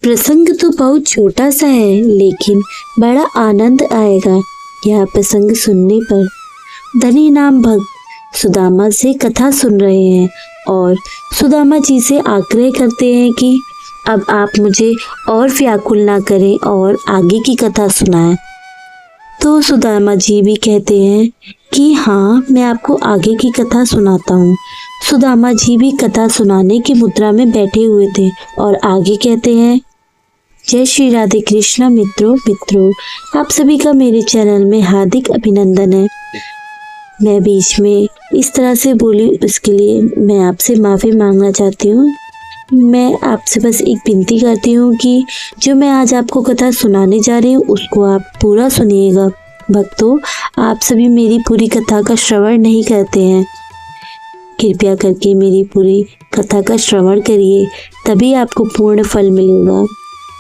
प्रसंग तो बहुत छोटा सा है, लेकिन बड़ा आनंद आएगा यह प्रसंग सुनने पर। धनी नाम भक्त सुदामा से कथा सुन रहे हैं और सुदामा जी से आग्रह करते हैं कि अब आप मुझे और व्याकुल ना करें और आगे की कथा सुनाएं। तो सुदामा जी भी कहते हैं कि हाँ, मैं आपको आगे की कथा सुनाता हूँ। सुदामा जी भी कथा सुनाने की मुद्रा में बैठे हुए थे और आगे कहते हैं, जय श्री राधे कृष्णा। मित्रों, आप सभी का मेरे चैनल में हार्दिक अभिनंदन है। मैं बीच में इस तरह से बोली, उसके लिए मैं आपसे माफ़ी मांगना चाहती हूँ। मैं आपसे बस एक विनती करती हूँ कि जो मैं आज आपको कथा सुनाने जा रही हूँ उसको आप पूरा सुनिएगा। भक्तों, आप सभी मेरी पूरी कथा का श्रवण नहीं करते हैं। कृपया करके मेरी पूरी कथा का श्रवण करिए, तभी आपको पूर्ण फल मिलेगा।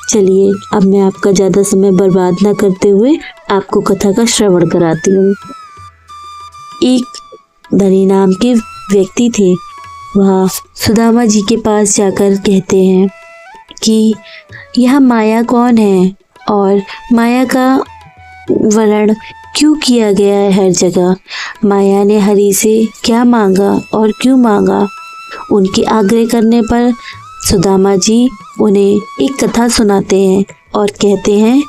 चलिए, अब मैं आपका ज़्यादा समय बर्बाद ना करते हुए आपको कथा का श्रवण कराती हूँ। एक धनी नाम के व्यक्ति थे। वह सुदामा जी के पास जाकर कहते हैं कि यह माया कौन है और माया का वर्णन क्यों किया गया है हर जगह। माया ने हरि से क्या मांगा और क्यों मांगा। उनके आग्रह करने पर सुदामा जी उन्हें एक कथा सुनाते हैं और कहते हैं,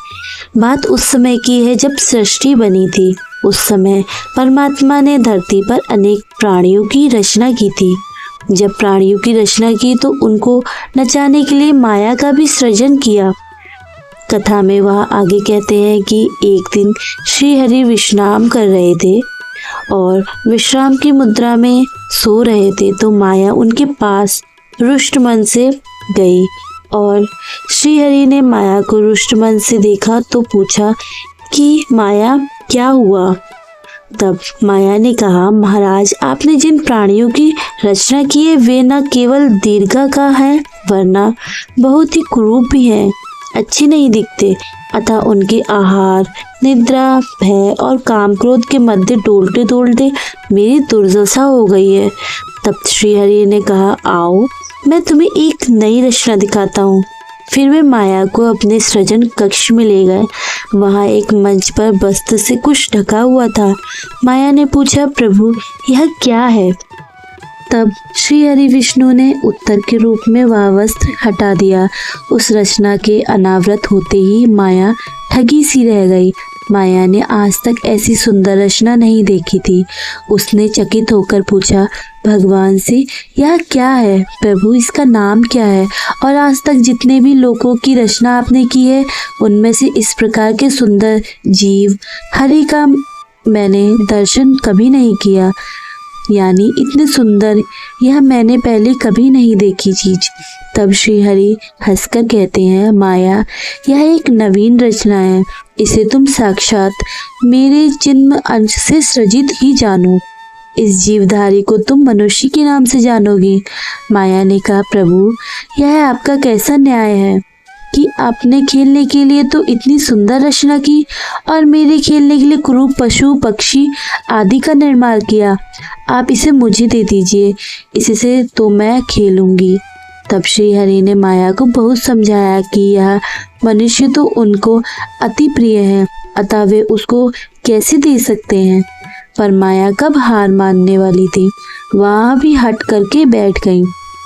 बात उस समय की है जब सृष्टि बनी थी। उस समय परमात्मा ने धरती पर अनेक प्राणियों की रचना की थी। जब प्राणियों की रचना की तो उनको नचाने के लिए माया का भी सृजन किया। कथा में वह आगे कहते हैं कि एक दिन श्री हरि विश्राम कर रहे थे और विश्राम की मुद्रा में सो रहे थे, तो माया उनके पास रुष्ट मन से गई और श्री हरि ने माया को रुष्ट मन से देखा तो पूछा कि माया क्या हुआ। तब माया ने कहा, महाराज, आपने जिन प्राणियों की रचना की है वे न केवल दीर्घा है वरना बहुत ही कुरूप भी हैं, अच्छे नहीं दिखते। अतः उनके आहार, निद्रा, भय और काम क्रोध के मध्य डोलते डोलते मेरी दुर्दशा हो गई है। तब श्री हरि ने कहा, आओ मैं तुम्हें एक नई रचना दिखाता हूँ। फिर वे माया को अपने सृजन कक्ष में ले गए। वहाँ एक मंच पर वस्त्र से कुछ ढका हुआ था। माया ने पूछा, प्रभु यह क्या है। तब श्री हरि विष्णु ने उत्तर के रूप में वह वस्त्र हटा दिया। उस रचना के अनावृत होते ही माया ठगी सी रह गई। माया ने आज तक ऐसी सुंदर रचना नहीं देखी थी। उसने चकित होकर पूछा भगवान से, यह क्या है प्रभु, इसका नाम क्या है और आज तक जितने भी लोगों की रचना आपने की है उनमें से इस प्रकार के सुंदर जीव हरि का मैंने दर्शन कभी नहीं किया। यानी इतने सुंदर यह मैंने पहले कभी नहीं देखी चीज। तब श्री हरि हंसकर कहते हैं, माया यह एक नवीन रचना है, इसे तुम साक्षात मेरे जन्म अंश से सृजित ही जानो। इस जीवधारी को तुम मनुष्य के नाम से जानोगी। माया ने कहा, प्रभु यह आपका कैसा न्याय है कि आपने खेलने के लिए तो इतनी सुंदर रचना की और मेरे खेलने के लिए कुरूप पशु पक्षी आदि का निर्माण किया। आप इसे मुझे दे दीजिए, इससे तो मैं खेलूंगी। तब श्री हरि ने माया को बहुत समझाया कि यह मनुष्य तो उनको अति प्रिय है, अतः वे उसको कैसे दे सकते हैं। पर माया कब हार मानने वाली थी, वहाँ भी हट करके बैठ गई।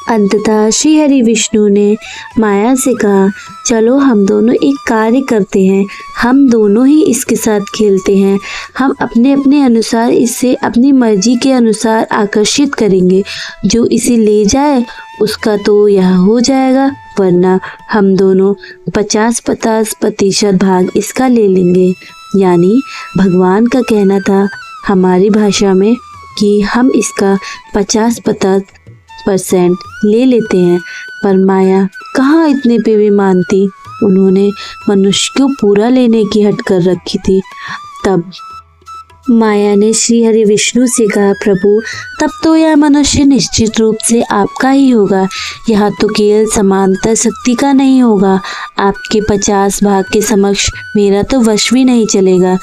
अंततः श्री हरि विष्णु ने माया से कहा, चलो हम दोनों एक कार्य करते हैं, हम दोनों ही इसके साथ खेलते हैं। हम अपने अपने अनुसार इसे अपनी मर्जी के अनुसार आकर्षित करेंगे। जो इसे ले जाए उसका तो यह हो जाएगा, वरना हम दोनों 50-50% भाग इसका ले लेंगे। यानी भगवान का कहना था हमारी भाषा में कि हम इसका 50% ले लेते हैं। पर माया कहाँ इतने पे भी मानती। उन्होंने मनुष्य को पूरा लेने की हट कर रखी थी। तब माया ने श्री हरि विष्णु से कहा, प्रभु तब तो यह मनुष्य निश्चित रूप से आपका ही होगा। यह तो केवल समांतर शक्ति का नहीं होगा। आपके 50 भाग के समक्ष मेरा तो वश भी नहीं चलेगा।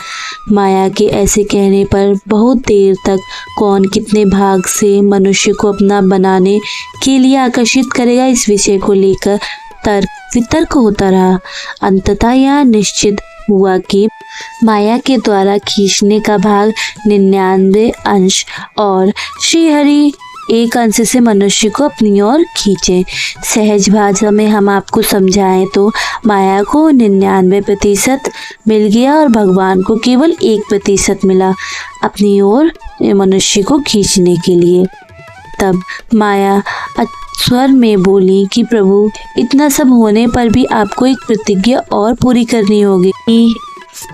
माया के ऐसे कहने पर बहुत देर तक कौन कितने भाग से मनुष्य को अपना बनाने के लिए आकर्षित करेगा, इस विषय को लेकर तर्क वितर्क होता रहा। अंततः यह निश्चित हुआ कि माया के द्वारा खींचने का भाग 99 अंश और श्रीहरि एक अंश से मनुष्य को अपनी ओर खींचे। सहज भाषा में हम आपको समझाएं तो माया को 99% मिल गया और भगवान को केवल 1% मिला अपनी ओर मनुष्य को खींचने के लिए। तब माया स्वर में बोली कि प्रभु, इतना सब होने पर भी आपको एक प्रतिज्ञा और पूरी करनी होगी कि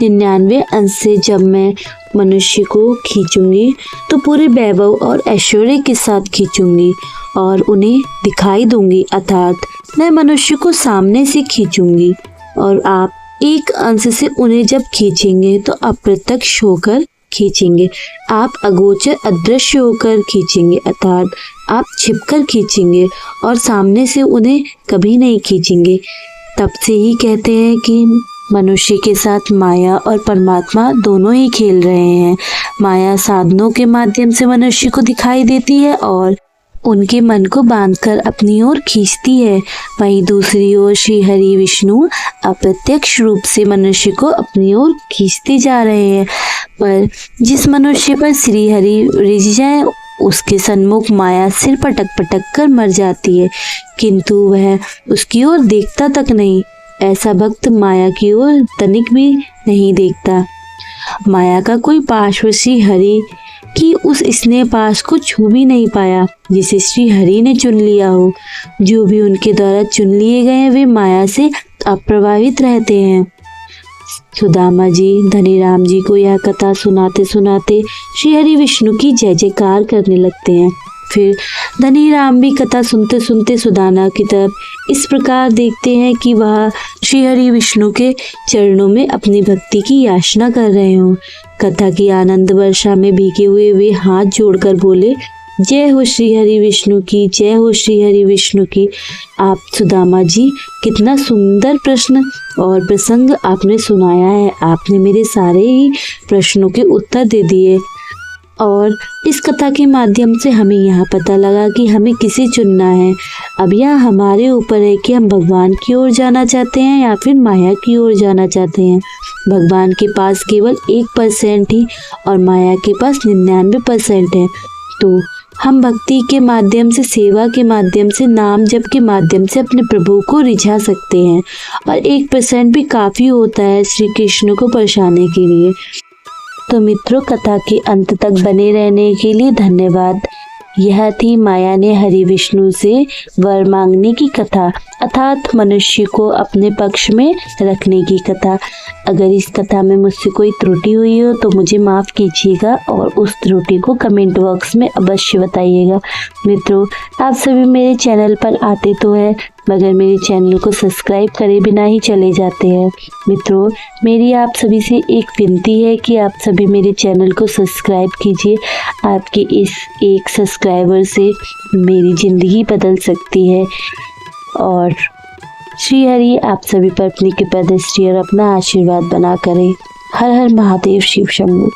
99 अंश से जब मैं मनुष्य को खींचूंगी तो पूरे वैभव और ऐश्वर्य के साथ खींचूंगी और उन्हें दिखाई दूंगी, अर्थात मैं मनुष्य को सामने से खींचूंगी और आप एक अंश से उन्हें जब खींचेंगे तो अप्रत्यक्ष होकर खींचेंगे, आप अगोचर अदृश्य होकर खींचेंगे, अर्थात आप छिपकर खींचेंगे और सामने से उन्हें कभी नहीं खींचेंगे। तब से ही कहते हैं कि मनुष्य के साथ माया और परमात्मा दोनों ही खेल रहे हैं। माया साधनों के माध्यम से मनुष्य को दिखाई देती है और उनके मन को बांधकर अपनी ओर खींचती है। वहीं दूसरी ओर श्री हरि विष्णु अप्रत्यक्ष रूप से मनुष्य को अपनी ओर खींचते जा रहे हैं। पर जिस मनुष्य पर श्री हरि रिझ जाए उसके सन्मुख माया सिर पटक पटक कर मर जाती है, किंतु वह उसकी ओर देखता तक नहीं। ऐसा भक्त माया की ओर तनिक भी नहीं देखता। माया का कोई पार्श्व श्री हरि कि उस स्नेह पाश को छू भी नहीं पाया जिसे श्री हरि ने चुन लिया हो। जो भी उनके द्वारा चुन लिए गए वे माया से अप्रभावित रहते हैं। सुदामा जी धनीराम जी को यह कथा सुनाते सुनाते श्री हरि विष्णु की जय जयकार करने लगते हैं। फिर धनीराम भी कथा सुनते सुनते सुदामा की तरफ इस प्रकार देखते हैं कि वह श्री हरि विष्णु के चरणों में अपनी भक्ति की याचना कर रहे हों। कथा की आनंद वर्षा में भीगे हुए वे हाथ जोड़कर बोले, जय हो श्री हरि विष्णु की, जय हो श्री हरि विष्णु की। आप सुदामा जी, कितना सुंदर प्रश्न और प्रसंग आपने सुनाया है। आपने मेरे सारे ही प्रश्नों के उत्तर दे दिए और इस कथा के माध्यम से हमें यह पता लगा कि हमें किसे चुनना है। अब यह हमारे ऊपर है कि हम भगवान की ओर जाना चाहते हैं या फिर माया की ओर जाना चाहते हैं। भगवान के पास केवल 1% ही और माया के पास 99% है। तो हम भक्ति के माध्यम से, सेवा के माध्यम से, नाम जप के माध्यम से अपने प्रभु को रिझा सकते हैं और 1% भी काफ़ी होता है श्री कृष्ण को परछाने के लिए। तो मित्रों, कथा के अंत तक बने रहने के लिए धन्यवाद। यह थी माया ने हरि विष्णु से वर मांगने की कथा, अर्थात मनुष्य को अपने पक्ष में रखने की कथा। अगर इस कथा में मुझसे कोई त्रुटि हुई हो तो मुझे माफ़ कीजिएगा और उस त्रुटि को कमेंट बॉक्स में अवश्य बताइएगा। मित्रों, आप सभी मेरे चैनल पर आते तो हैं मगर मेरे चैनल को सब्सक्राइब करे बिना ही चले जाते हैं। मित्रों, मेरी आप सभी से एक विनती है कि आप सभी मेरे चैनल को सब्सक्राइब कीजिए। आपके इस एक सब्सक्राइबर से मेरी ज़िंदगी बदल सकती है और श्री हरि आप सभी पर अपनी कृपा दृष्टि और अपना आशीर्वाद बना करे। हर हर महादेव, शिव शंभू।